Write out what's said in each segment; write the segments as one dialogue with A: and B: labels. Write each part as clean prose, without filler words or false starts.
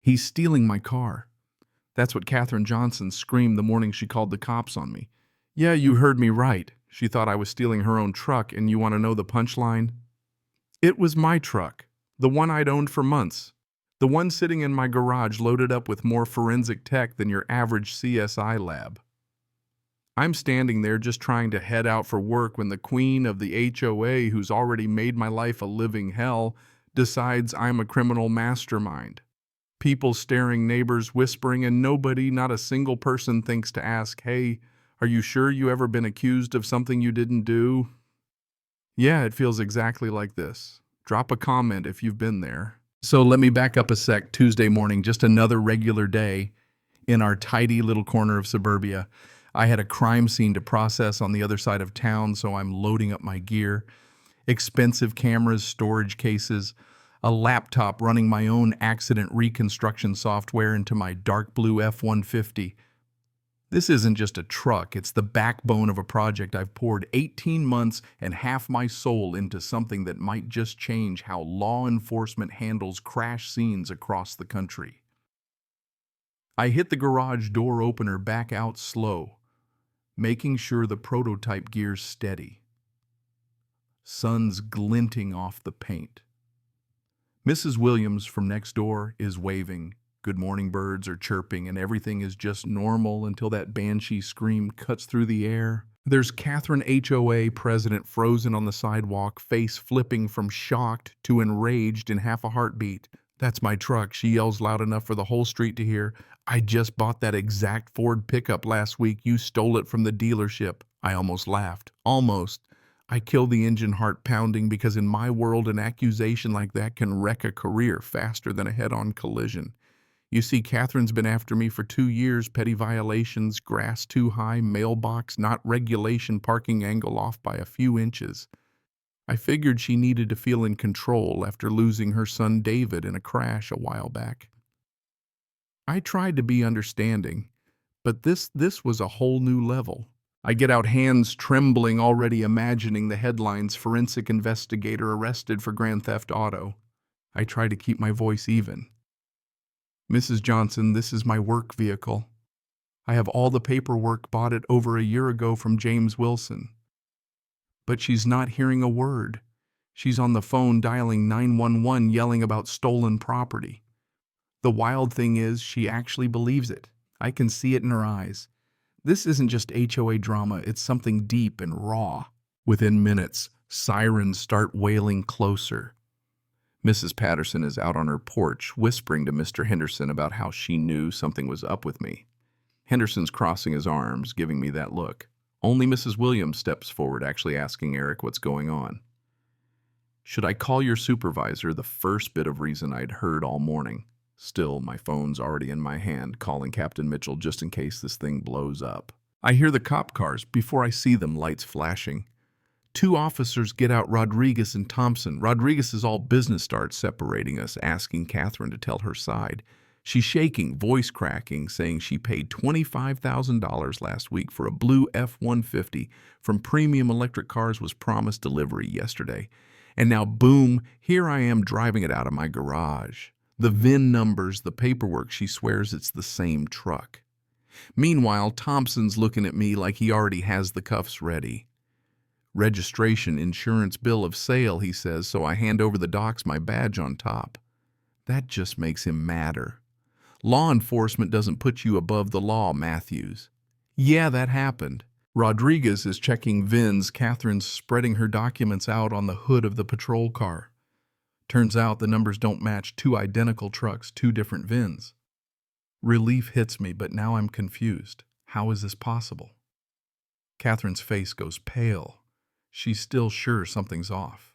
A: He's stealing my car. That's what Katherine Johnson screamed the morning she called the cops on me. Yeah, you heard me right. She thought I was stealing her own truck, and you want to know the punchline? It was my truck, the one I'd owned for months. The one sitting in my garage loaded up with more forensic tech than your average CSI lab. I'm standing there just trying to head out for work when the queen of the HOA, who's already made my life a living hell, decides I'm a criminal mastermind. People staring, neighbors whispering, and nobody, not a single person, thinks to ask, "Hey, are you sure you ever been accused of something you didn't do?" Yeah, it feels exactly like this. Drop a comment if you've been there. So let me back up a sec. Tuesday morning, just another regular day in our tidy little corner of suburbia. I had a crime scene to process on the other side of town, so I'm loading up my gear. Expensive cameras, storage cases, a laptop running my own accident reconstruction software into my dark blue F-150. This isn't just a truck, it's the backbone of a project I've poured 18 months and half my soul into, something that might just change how law enforcement handles crash scenes across the country. I hit the garage door opener back out slow, making sure the prototype gear's steady. Sun's glinting off the paint. Mrs. Williams from next door is waving. Good morning birds are chirping, and everything is just normal until that banshee scream cuts through the air. There's Catherine HOA president frozen on the sidewalk, face flipping from shocked to enraged in half a heartbeat. That's my truck, she yells loud enough for the whole street to hear. I just bought that exact Ford pickup last week. You stole it from the dealership. I almost laughed. Almost. I kill the engine, heart pounding, because in my world an accusation like that can wreck a career faster than a head-on collision. You see, Catherine's been after me for 2 years, petty violations, grass too high, mailbox, not regulation, parking angle off by a few inches. I figured she needed to feel in control after losing her son David in a crash a while back. I tried to be understanding, but this was a whole new level. I get out, hands trembling, already imagining the headlines: forensic investigator arrested for grand theft auto. I try to keep my voice even. Mrs. Johnson, this is my work vehicle. I have all the paperwork, bought it over a year ago from James Wilson. But she's not hearing a word. She's on the phone dialing 911, yelling about stolen property. The wild thing is, she actually believes it. I can see it in her eyes. This isn't just HOA drama, it's something deep and raw. Within minutes, sirens start wailing closer. Mrs. Patterson is out on her porch, whispering to Mr. Henderson about how she knew something was up with me. Henderson's crossing his arms, giving me that look. Only Mrs. Williams steps forward, actually asking Eric what's going on. Should I call your supervisor? The first bit of reason I'd heard all morning. Still, my phone's already in my hand, calling Captain Mitchell just in case this thing blows up. I hear the cop cars before I see them, lights flashing. 2 officers get out, Rodriguez and Thompson. Rodriguez's all business starts separating us, asking Catherine to tell her side. She's shaking, voice cracking, saying she paid $25,000 last week for a blue F-150 from Premium Electric Cars, was promised delivery yesterday. And now, boom, here I am driving it out of my garage. The VIN numbers, the paperwork, she swears it's the same truck. Meanwhile, Thompson's looking at me like he already has the cuffs ready. Registration, insurance, bill of sale, he says, so I hand over the docs, my badge on top. That just makes him madder. Law enforcement doesn't put you above the law, Matthews. Yeah, that happened. Rodriguez is checking VINs. Catherine's spreading her documents out on the hood of the patrol car. Turns out the numbers don't match. 2 identical trucks, 2 different VINs. Relief hits me, but now I'm confused. How is this possible? Catherine's face goes pale. She's still sure something's off.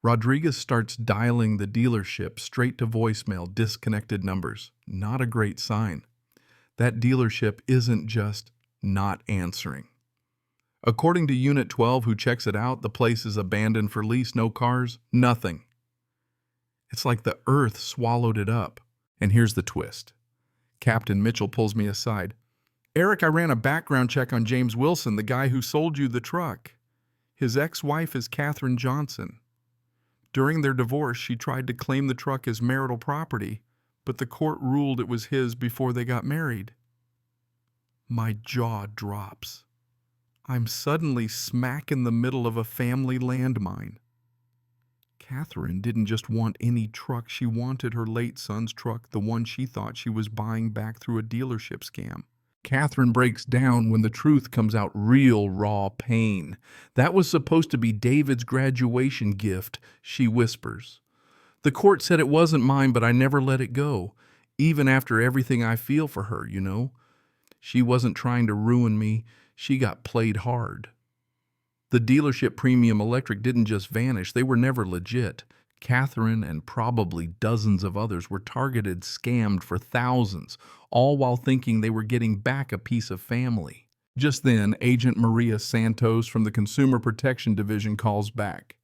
A: Rodriguez starts dialing the dealership straight to voicemail, disconnected numbers. Not a great sign. That dealership isn't just not answering. According to Unit 12, who checks it out, the place is abandoned for lease, no cars, nothing. It's like the earth swallowed it up. And here's the twist. Captain Mitchell pulls me aside. Eric, I ran a background check on James Wilson, the guy who sold you the truck. His ex-wife is Catherine Johnson. During their divorce, she tried to claim the truck as marital property, but the court ruled it was his before they got married. My jaw drops. I'm suddenly smack in the middle of a family landmine. Catherine didn't just want any truck. She wanted her late son's truck, the one she thought she was buying back through a dealership scam. Catherine breaks down when the truth comes out, real raw pain. That was supposed to be David's graduation gift, she whispers. The court said it wasn't mine, but I never let it go, even after everything I feel for her, you know. She wasn't trying to ruin me. She got played hard. The dealership Premium Electric didn't just vanish. They were never legit. Catherine and probably dozens of others were targeted, scammed for thousands, all while thinking they were getting back a piece of family. Just then, Agent Maria Santos from the Consumer Protection Division calls back.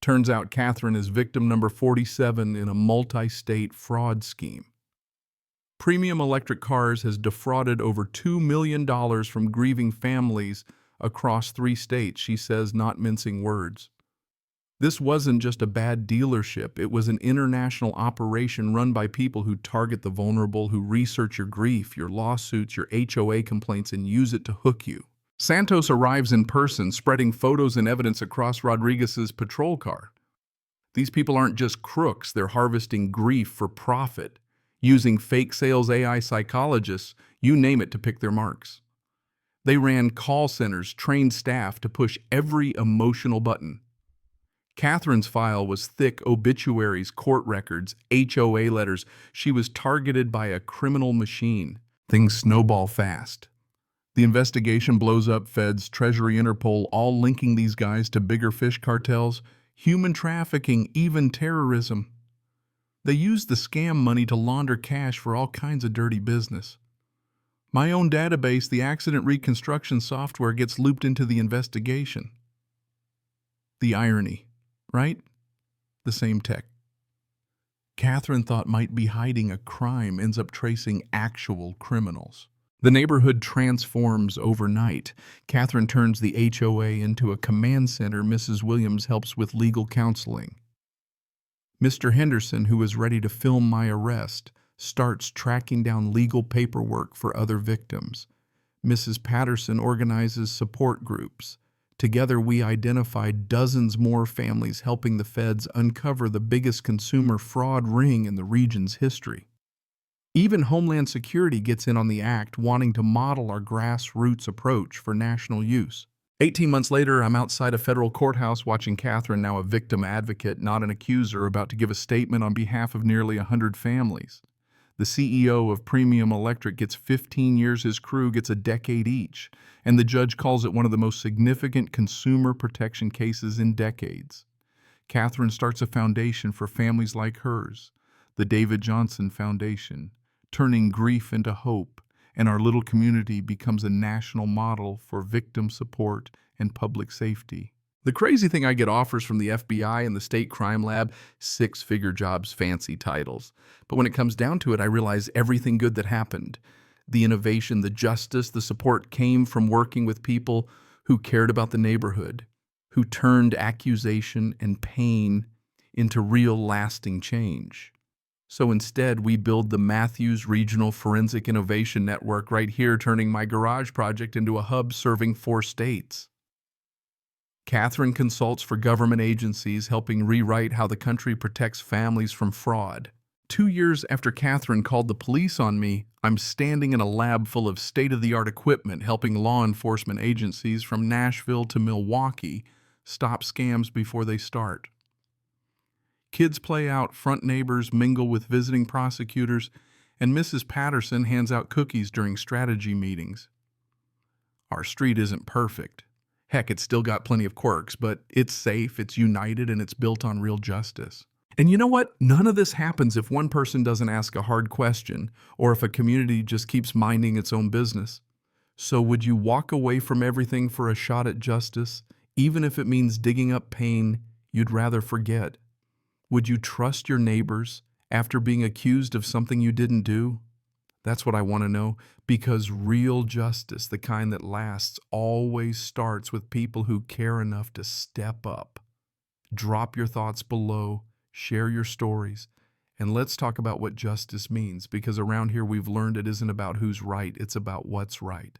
A: Turns out Catherine is victim number 47 in a multi-state fraud scheme. Premium Electric Cars has defrauded over $2 million from grieving families across 3 states, she says, not mincing words. This wasn't just a bad dealership. It was an international operation run by people who target the vulnerable, who research your grief, your lawsuits, your HOA complaints, and use it to hook you. Santos arrives in person, spreading photos and evidence across Rodriguez's patrol car. These people aren't just crooks. They're harvesting grief for profit, using fake sales AI psychologists, you name it, to pick their marks. They ran call centers, trained staff to push every emotional button. Catherine's file was thick: obituaries, court records, HOA letters. She was targeted by a criminal machine. Things snowball fast. The investigation blows up. Feds, Treasury, Interpol, all linking these guys to bigger fish cartels, human trafficking, even terrorism. They used the scam money to launder cash for all kinds of dirty business. My own database, the accident reconstruction software, gets looped into the investigation. The irony, right? The same tech Catherine thought might be hiding a crime ends up tracing actual criminals. The neighborhood transforms overnight. Catherine turns the HOA into a command center. Mrs. Williams helps with legal counseling. Mr. Henderson, who was ready to film my arrest, starts tracking down legal paperwork for other victims. Mrs. Patterson organizes support groups. Together, we identified dozens more families, helping the feds uncover the biggest consumer fraud ring in the region's history. Even Homeland Security gets in on the act, wanting to model our grassroots approach for national use. 18 months later, I'm outside a federal courthouse watching Catherine, now a victim advocate, not an accuser, about to give a statement on behalf of nearly 100 families. The CEO of Premium Electric gets 15 years, his crew gets a decade each, and the judge calls it one of the most significant consumer protection cases in decades. Catherine starts a foundation for families like hers, the David Johnson Foundation, turning grief into hope, and our little community becomes a national model for victim support and public safety. The crazy thing, I get offers from the FBI and the State Crime Lab, 6-figure jobs, fancy titles. But when it comes down to it, I realize everything good that happened, the innovation, the justice, the support, came from working with people who cared about the neighborhood, who turned accusation and pain into real lasting change. So instead, we build the Matthews Regional Forensic Innovation Network right here, turning my garage project into a hub serving 4 states. Catherine consults for government agencies, helping rewrite how the country protects families from fraud. 2 years after Catherine called the police on me, I'm standing in a lab full of state-of-the-art equipment, helping law enforcement agencies from Nashville to Milwaukee stop scams before they start. Kids play out, front neighbors mingle with visiting prosecutors, and Mrs. Patterson hands out cookies during strategy meetings. Our street isn't perfect. Heck, it's still got plenty of quirks, but it's safe, it's united, and it's built on real justice. And you know what? None of this happens if one person doesn't ask a hard question, or if a community just keeps minding its own business. So would you walk away from everything for a shot at justice, even if it means digging up pain you'd rather forget? Would you trust your neighbors after being accused of something you didn't do? That's what I want to know, because real justice, the kind that lasts, always starts with people who care enough to step up. Drop your thoughts below, share your stories, And let's talk about what justice means, because around here we've learned it isn't about who's right, it's about what's right.